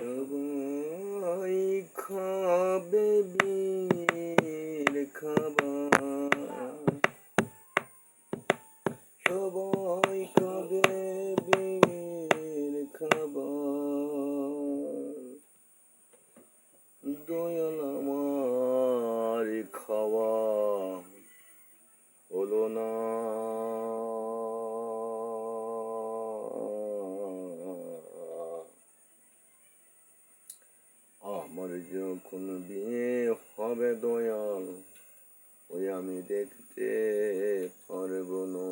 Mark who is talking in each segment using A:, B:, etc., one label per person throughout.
A: সবাই খাবে বীর খাবার, সবাই খাবে বীর খাবার, দয়াল আমার খাওয়া হলো না। আমার যখন বিয়ে হবে দয়াল, ওই আমি দেখতে পারবো না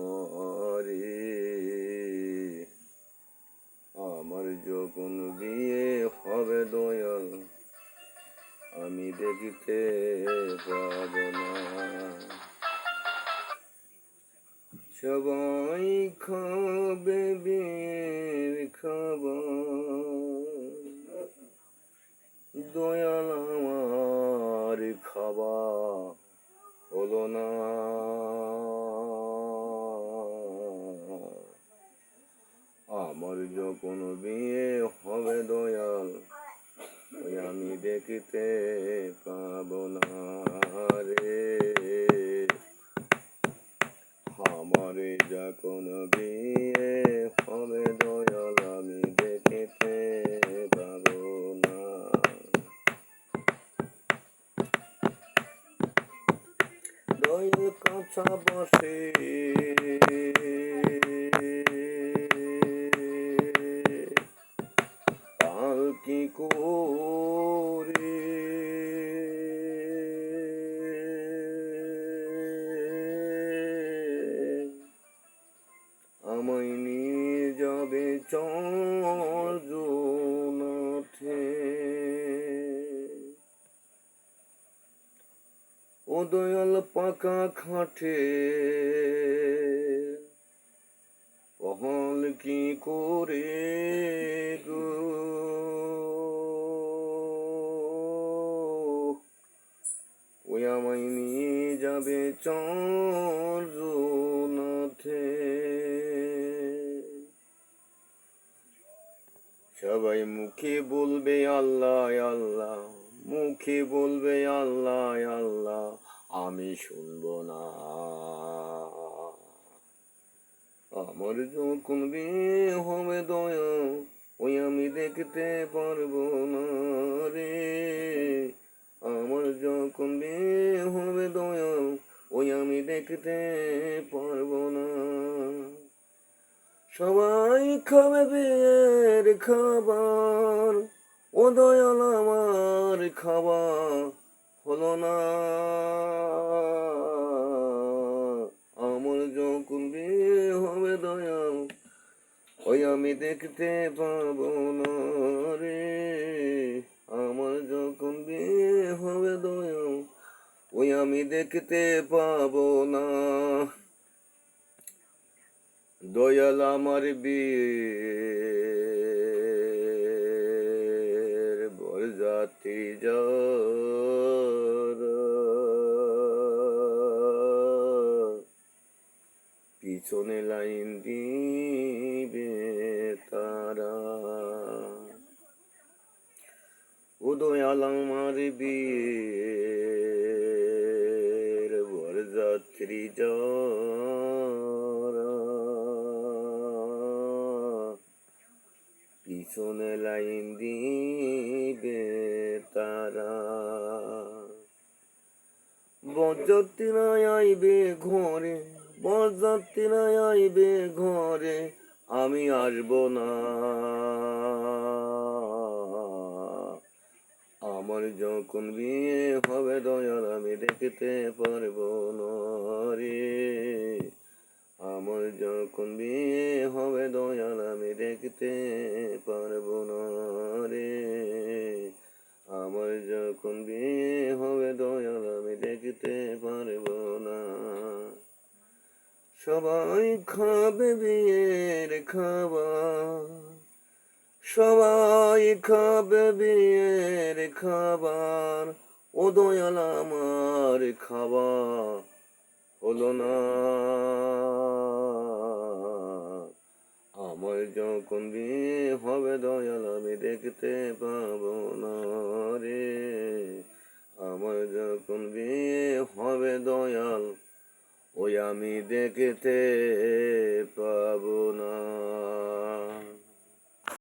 A: রে। আমার যখন বিয়ে হবে দয়াল, আমি দেখতে পাবো না। সবাই খাবে বীর খাবার, দয়াল আমার খাওয়া হলো না। আমার যখন বিয়ে হবে দয়াল, ওই আমি দেখতে পাবো না রে। আমার যখন বিয়ে হবে দয়াল, আমি দেখতে পাবো না। দয়াল কাঁচা বসে কাল কি করে, আমায় নিয়ে যাবে চরজনাথে। ও দয়াল পাকা খাটে পহল কি করে গো, ওই আমায় নিয়ে যাবে চরজনাথে। সবাই মুখে বলবে আল্লাহ আল্লাহ, মুখে বলবে আল্লাহ আল্লাহ, আমি শুনবো না। আমার যখন বিয়ে হবে দয়াল, ওই আমি দেখতে পারবো না রে। আমার যখন বিয়ে হবে দয়াল, ওই আমি দেখতে পারবো না। সবাই খাবে বীর খাবার, ও দয়াল আমার খাওয়া হলো না। আমার যখন বিয়ে হবে দয়াল, ওই আমি দেখতে পাবো না রে। আমার যখন বিয়ে হবে দয়াল, ওই আমি দেখতে পাবো না। দয়াল আমার বীর বরযাত্রী যারা, পিছনে লাইন দিবে তারা। ও দয়াল আমার বীর বরযাত্রী যারা, পিছনে লাইন দিবে তারা। বরযাত্রীরা আইবে ঘরে, বরযাত্রীরা আইবে ঘরে, আমি আসবো না। আমার যখন বিয়ে হবে দয়াল, আমি দেখতে পারবো না রে। আমার যখন বিয়ে হবে দয়াল, আমি দেখতে পারবো না রে। আমার যখন বিয়ে হবে দয়াল, আমি দেখতে পারবো না। সবাই খাবে বিয়ের খাবার, সবাই খাবে বিয়ের খাবার, ও দয়াল আমার খাওয়া হলো না। আমার যখন বিয়ে হবে দয়াল আমি দেখতে পাবো না রে, আমার যখন বিয়ে হবে দয়াল ওই আমি দেখতে পাবো না।